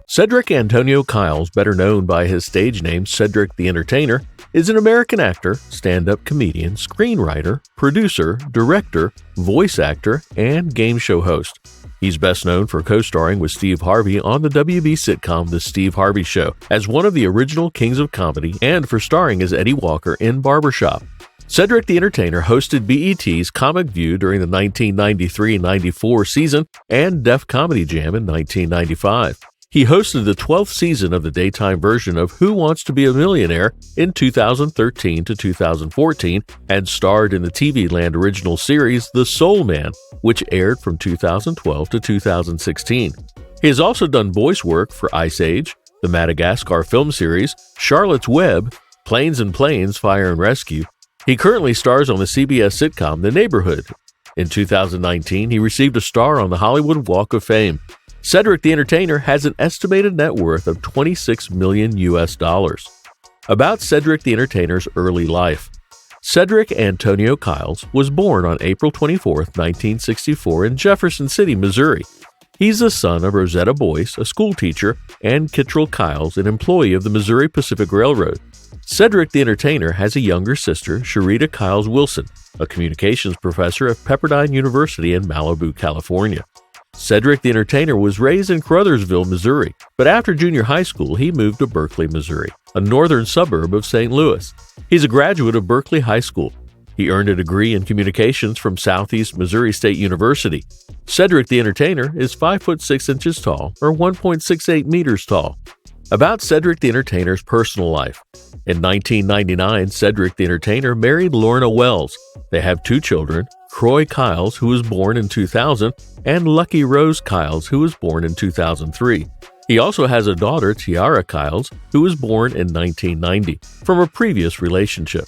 Cedric Antonio Kyles, better known by his stage name Cedric the Entertainer, is an American actor, stand-up comedian, screenwriter, producer, director, voice actor, and game show host. He's best known for co-starring with Steve Harvey on the WB sitcom The Steve Harvey Show as one of the original kings of comedy and for starring as Eddie Walker in Barbershop. Cedric the Entertainer hosted BET's Comic View during the 1993-94 season and Def Comedy Jam in 1995. He hosted the 12th season of the daytime version of Who Wants to Be a Millionaire in 2013 to 2014 and starred in the TV Land original series The Soul Man, which aired from 2012 to 2016. He has also done voice work for Ice Age, the Madagascar film series, Charlotte's Web, Planes and Planes, Fire and Rescue. He currently stars on the CBS sitcom The Neighborhood. In 2019, he received a star on the Hollywood Walk of Fame. Cedric the Entertainer has an estimated net worth of $26 million. About Cedric the Entertainer's early life. Cedric Antonio Kyles was born on April 24, 1964 in Jefferson City, Missouri. He's the son of Rosetta Boyce, a school teacher, and Kittrell Kyles, an employee of the Missouri Pacific Railroad. Cedric the Entertainer has a younger sister, Sharita Kyles Wilson, a communications professor at Pepperdine University in Malibu, California. Cedric the Entertainer was raised in Crothersville, Missouri, but after junior high school, he moved to Berkeley, Missouri, a northern suburb of St. Louis. He's a graduate of Berkeley High School. He earned a degree in communications from Southeast Missouri State University. Cedric the Entertainer is 5 foot 6 inches tall, or 1.68 meters tall. About Cedric the Entertainer's personal life. In 1999, Cedric the Entertainer married Lorna Wells. They have 2 children, Croy Kyles, who was born in 2000, and Lucky Rose Kyles, who was born in 2003. He also has a daughter, Tiara Kyles, who was born in 1990, from a previous relationship.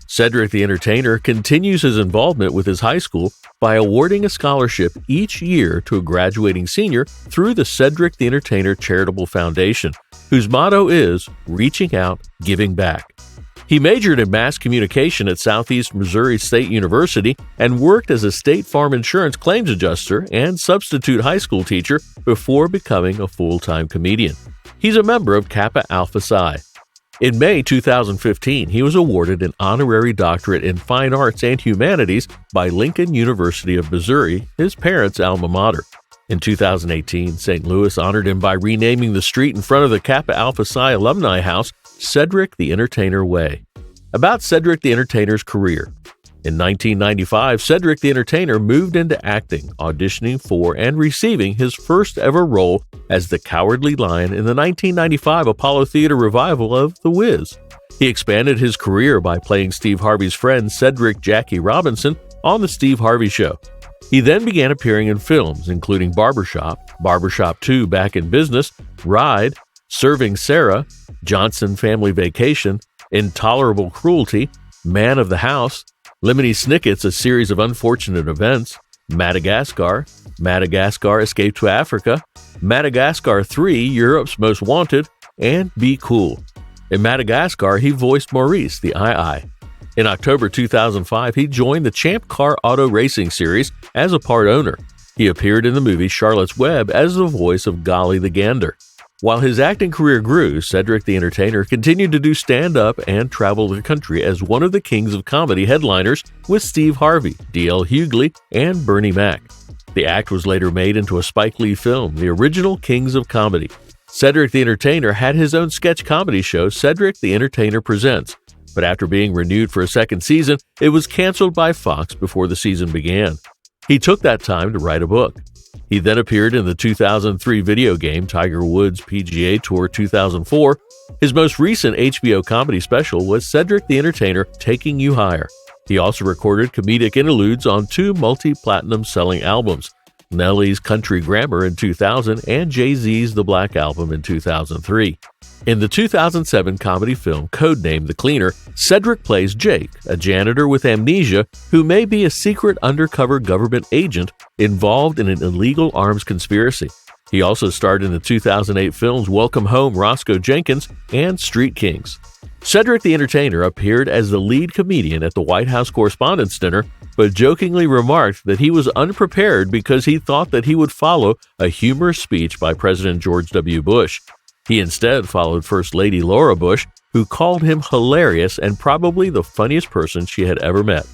Cedric the Entertainer continues his involvement with his high school by awarding a scholarship each year to a graduating senior through the Cedric the Entertainer Charitable Foundation, whose motto is Reaching Out, Giving Back. He majored in mass communication at Southeast Missouri State University and worked as a State Farm Insurance claims adjuster and substitute high school teacher before becoming a full-time comedian. He's a member of Kappa Alpha Psi. In May 2015, he was awarded an honorary doctorate in fine arts and humanities by Lincoln University of Missouri, his parents' alma mater. In 2018, St. Louis honored him by renaming the street in front of the Kappa Alpha Psi Alumni House Cedric the Entertainer Way. About Cedric the Entertainer's career. In 1995, Cedric the Entertainer moved into acting, auditioning for and receiving his first ever role as the Cowardly Lion in the 1995 Apollo Theater revival of The Wiz. He expanded his career by playing Steve Harvey's friend Cedric Jackie Robinson on The Steve Harvey Show. He then began appearing in films including Barbershop, Barbershop 2 Back in Business, Ride, Serving Sarah, Johnson Family Vacation, Intolerable Cruelty, Man of the House, Lemony Snicket's A Series of Unfortunate Events, Madagascar, Madagascar Escape to Africa, Madagascar 3 Europe's Most Wanted, and Be Cool. In Madagascar, he voiced Maurice the Eye. In October 2005, he joined the Champ Car Auto Racing Series as a part owner. He appeared in the movie Charlotte's Web as the voice of Golly the Gander. While his acting career grew, Cedric the Entertainer continued to do stand-up and travel the country as one of the kings of comedy headliners with Steve Harvey, D.L. Hughley, and Bernie Mac. The act was later made into a Spike Lee film, The Original Kings of Comedy. Cedric the Entertainer had his own sketch comedy show, Cedric the Entertainer Presents, but after being renewed for a second season, it was canceled by Fox before the season began. He took that time to write a book. He then appeared in the 2003 video game Tiger Woods PGA Tour 2004. His most recent HBO comedy special was Cedric the Entertainer Taking You Higher. He also recorded comedic interludes on 2 multi-platinum selling albums, Nelly's Country Grammar in 2000 and Jay-Z's The Black Album in 2003. In the 2007 comedy film codenamed The Cleaner, Cedric plays Jake, a janitor with amnesia who may be a secret undercover government agent involved in an illegal arms conspiracy. He also starred in the 2008 films Welcome Home, Roscoe Jenkins, and Street Kings. Cedric the Entertainer appeared as the lead comedian at the White House Correspondents' Dinner, but jokingly remarked that he was unprepared because he thought that he would follow a humorous speech by President George W. Bush. He instead followed First Lady Laura Bush, who called him hilarious and probably the funniest person she had ever met.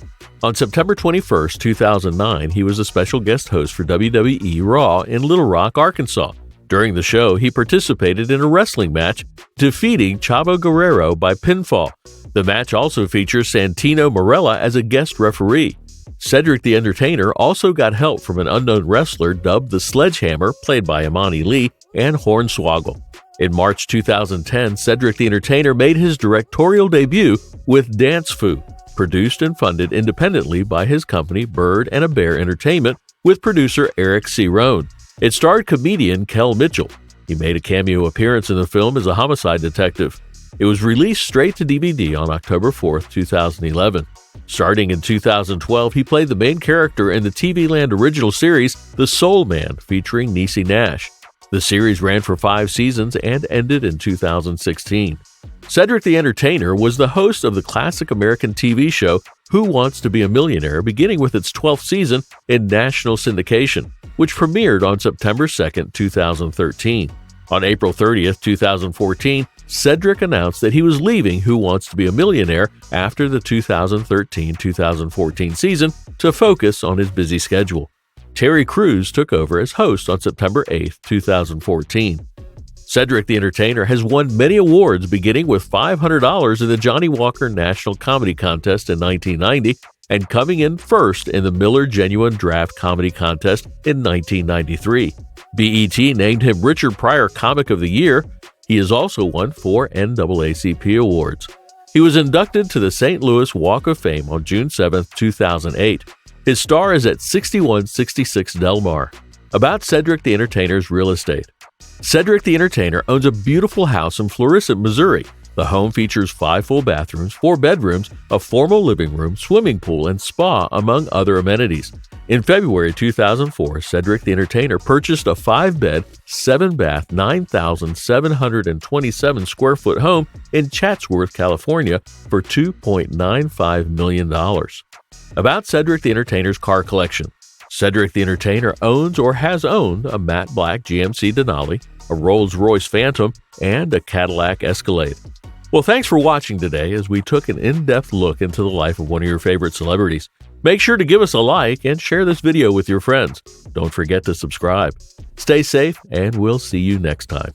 On September 21, 2009, he was a special guest host for WWE Raw in Little Rock, Arkansas. During the show, he participated in a wrestling match, defeating Chavo Guerrero by pinfall. The match also features Santino Marella as a guest referee. Cedric the Entertainer also got help from an unknown wrestler dubbed the Sledgehammer, played by Imani Lee, and Hornswoggle. In March 2010, Cedric the Entertainer made his directorial debut with Dance Foo, produced and funded independently by his company Bird and a Bear Entertainment, with producer Eric C. Rohn. It starred comedian Kel Mitchell. He made a cameo appearance in the film as a homicide detective. It was released straight to DVD on October 4, 2011. Starting in 2012, he played the main character in the TV Land original series The Soul Man, featuring Niecy Nash. The series ran for 5 seasons and ended in 2016. Cedric the Entertainer was the host of the classic American TV show Who Wants to Be a Millionaire, beginning with its 12th season in national syndication, which premiered on September 2, 2013. On April 30, 2014, Cedric announced that he was leaving Who Wants to Be a Millionaire after the 2013-2014 season to focus on his busy schedule. Terry Crews took over as host on September 8, 2014. Cedric the Entertainer has won many awards, beginning with $500 in the Johnny Walker National Comedy Contest in 1990 and coming in first in the Miller Genuine Draft Comedy Contest in 1993. BET named him Richard Pryor Comic of the Year. He has also won 4 NAACP awards. He was inducted to the St. Louis Walk of Fame on June 7, 2008. His star is at 6166 Del Mar. About Cedric the Entertainer's real estate. Cedric the Entertainer owns a beautiful house in Florissant, Missouri. The home features 5 full bathrooms, 4 bedrooms, a formal living room, swimming pool, and spa, among other amenities. In February 2004, Cedric the Entertainer purchased a 5-bed, 7-bath, 9,727 square foot home in Chatsworth, California for $2.95 million. About Cedric the Entertainer's car collection. Cedric the Entertainer owns or has owned a matte black GMC Denali, a Rolls-Royce Phantom, and a Cadillac Escalade. Well, thanks for watching today as we took an in-depth look into the life of one of your favorite celebrities. Make sure to give us a like and share this video with your friends. Don't forget to subscribe. Stay safe, and we'll see you next time.